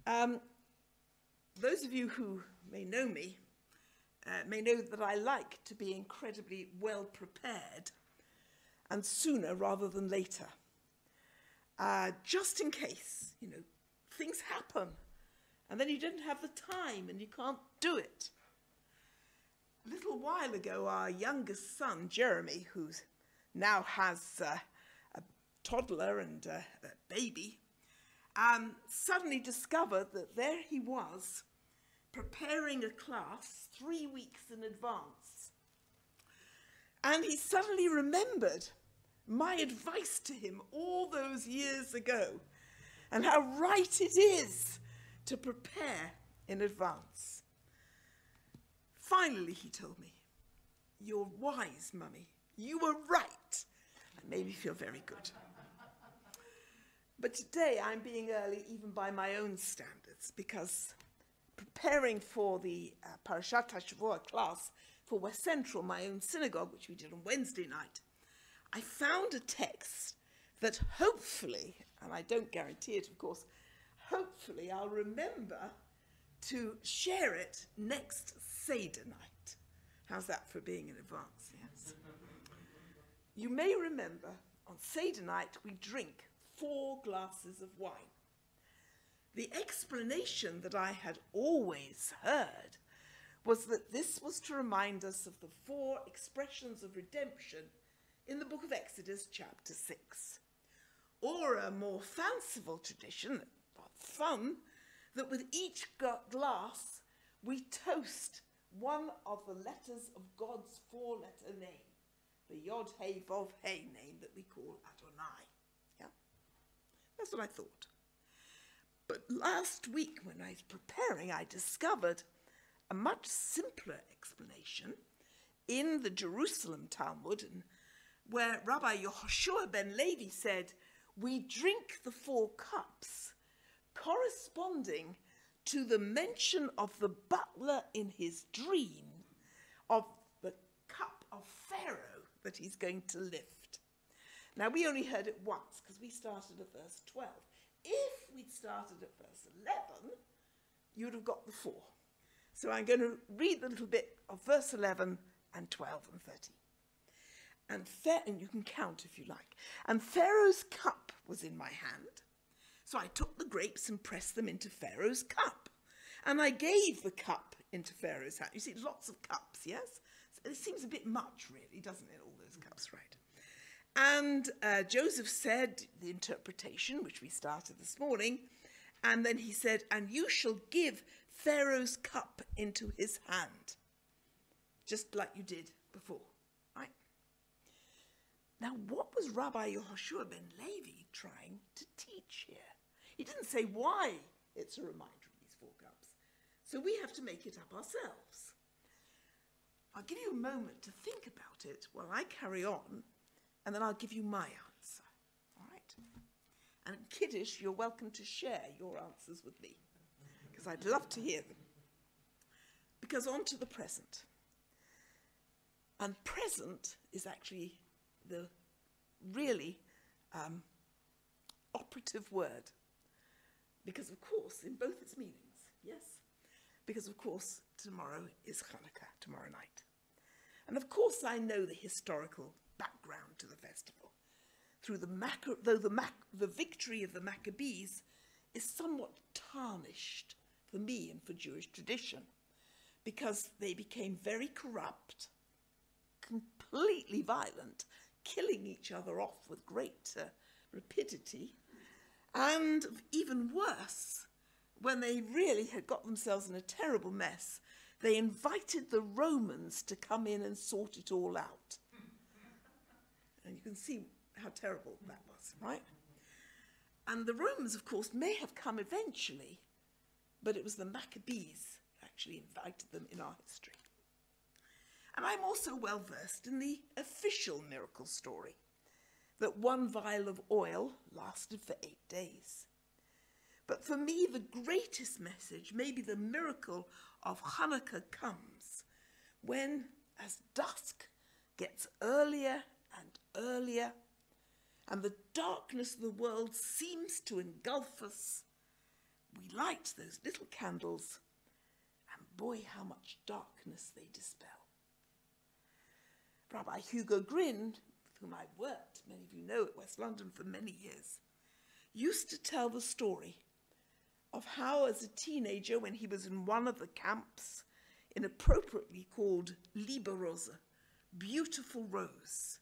Those of you who may know me may know that I like to be incredibly well prepared, and sooner rather than later. Just in case, things happen and then you don't have the time and you can't do it. A little while ago, our youngest son, Jeremy, who now has a toddler and a baby, suddenly discovered that there he was preparing a class 3 weeks in advance. And he suddenly remembered my advice to him all those years ago, and how right it is to prepare in advance. Finally, he told me, "You're wise, Mummy. You were right." That made me feel very good. But today I'm being early even by my own standards, because preparing for the Parashat HaShavua class for West Central, my own synagogue, which we did on Wednesday night, I found a text that hopefully, and I don't guarantee it, of course, hopefully I'll remember to share it next Seder night. How's that for being in advance? Yes. You may remember on Seder night we drink 4 glasses of wine. The explanation that I had always heard was that this was to remind us of the 4 expressions of redemption in the book of Exodus, chapter 6. Or a more fanciful tradition, fun, that with each glass we toast one of the letters of God's 4-letter name, the Yod Hey Vov Hey name that we call Adonai. Yeah? That's what I thought. But last week when I was preparing, I discovered a much simpler explanation in the Jerusalem Talmud, where Rabbi Yehoshua ben Levi said, we drink the 4 cups corresponding to the mention of the butler in his dream of the cup of Pharaoh that he's going to lift. Now, we only heard it once because we started at verse 12. If we'd started at verse 11, you'd have got the 4. So I'm going to read the little bit of verse 11 and 12 and 13. And you can count if you like. And Pharaoh's cup was in my hand. So I took the grapes and pressed them into Pharaoh's cup. And I gave the cup into Pharaoh's hand. You see, lots of cups, yes? So it seems a bit much, really, doesn't it, all those cups, right? And Joseph said the interpretation, which we started this morning, and then he said, and you shall give Pharaoh's cup into his hand, just like you did before, right? Now, what was Rabbi Yehoshua ben Levi trying to teach here? He didn't say why it's a reminder of these 4 cups, so we have to make it up ourselves. I'll give you a moment to think about it while I carry on, and then I'll give you my answer, all right? And in Kiddush, you're welcome to share your answers with me, because I'd love to hear them. Because on to the present. And present is actually the really operative word. Because, of course, in both its meanings, yes? Because, of course, tomorrow is Hanukkah, tomorrow night. And, of course, I know the historical background to the festival. Though the victory of the Maccabees is somewhat tarnished for me and for Jewish tradition, because they became very corrupt, completely violent, killing each other off with great rapidity, and even worse, when they really had got themselves in a terrible mess, they invited the Romans to come in and sort it all out. And you can see how terrible that was, right? And the Romans, of course, may have come eventually, but it was the Maccabees who actually invited them in our history. And I'm also well versed in the official miracle story, that 1 vial of oil lasted for 8 days. But for me, the greatest message, maybe the miracle of Hanukkah, comes when, as dusk gets earlier and earlier, and the darkness of the world seems to engulf us, we light those little candles, and boy, how much darkness they dispel. Rabbi Hugo Gryn, with whom I've worked, many of you know, at West London for many years, used to tell the story of how, as a teenager, when he was in one of the camps, inappropriately called Lieberose, beautiful rose,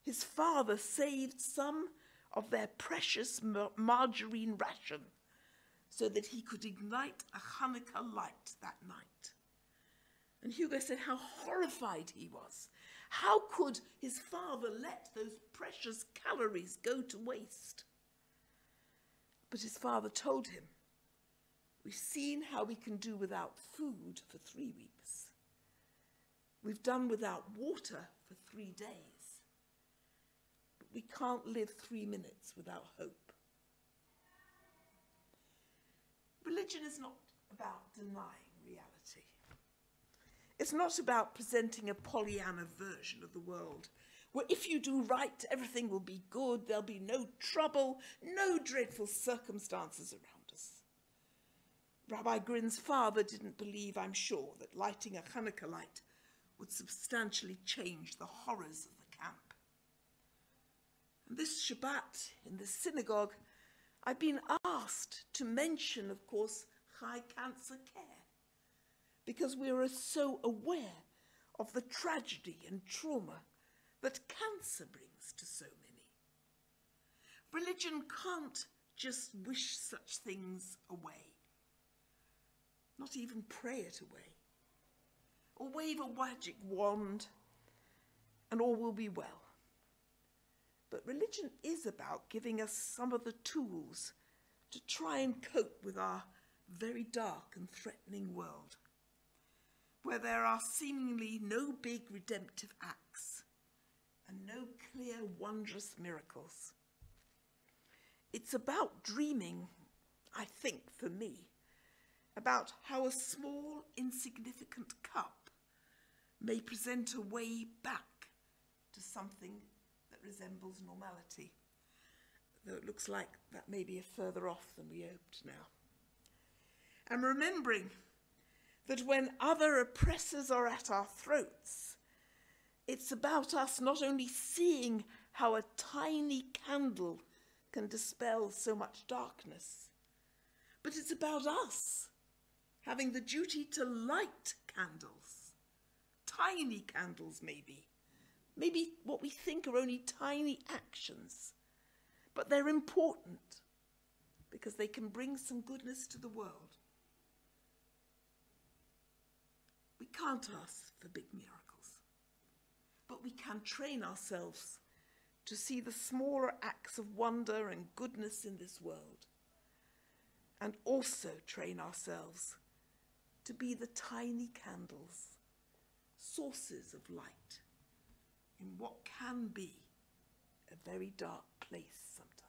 his father saved some of their precious margarine ration so that he could ignite a Hanukkah light that night. And Hugo said how horrified he was. How could his father let those precious calories go to waste? But his father told him, we've seen how we can do without food for 3 weeks. We've done without water for 3 days. But we can't live 3 minutes without hope. Religion is not about denying reality. It's not about presenting a Pollyanna version of the world, where if you do right, everything will be good, there'll be no trouble, no dreadful circumstances around us. Rabbi Gryn's father didn't believe, I'm sure, that lighting a Hanukkah light would substantially change the horrors of the camp. And this Shabbat, in the synagogue, I've been asked to mention, of course, high cancer care, because we are so aware of the tragedy and trauma that cancer brings to so many. Religion can't just wish such things away, not even pray it away, or wave a magic wand and all will be well. But religion is about giving us some of the tools to try and cope with our very dark and threatening world, where there are seemingly no big redemptive acts and no clear wondrous miracles. It's about dreaming, I think, for me, about how a small, insignificant cup may present a way back to something that resembles normality, though it looks like that may be further off than we hoped now. And remembering that when other oppressors are at our throats, it's about us not only seeing how a tiny candle can dispel so much darkness, but it's about us having the duty to light candles, tiny candles maybe what we think are only tiny actions, but they're important because they can bring some goodness to the world. We can't ask for big miracles, but we can train ourselves to see the smaller acts of wonder and goodness in this world, and also train ourselves to be the tiny candles, sources of light in what can be a very dark place sometimes.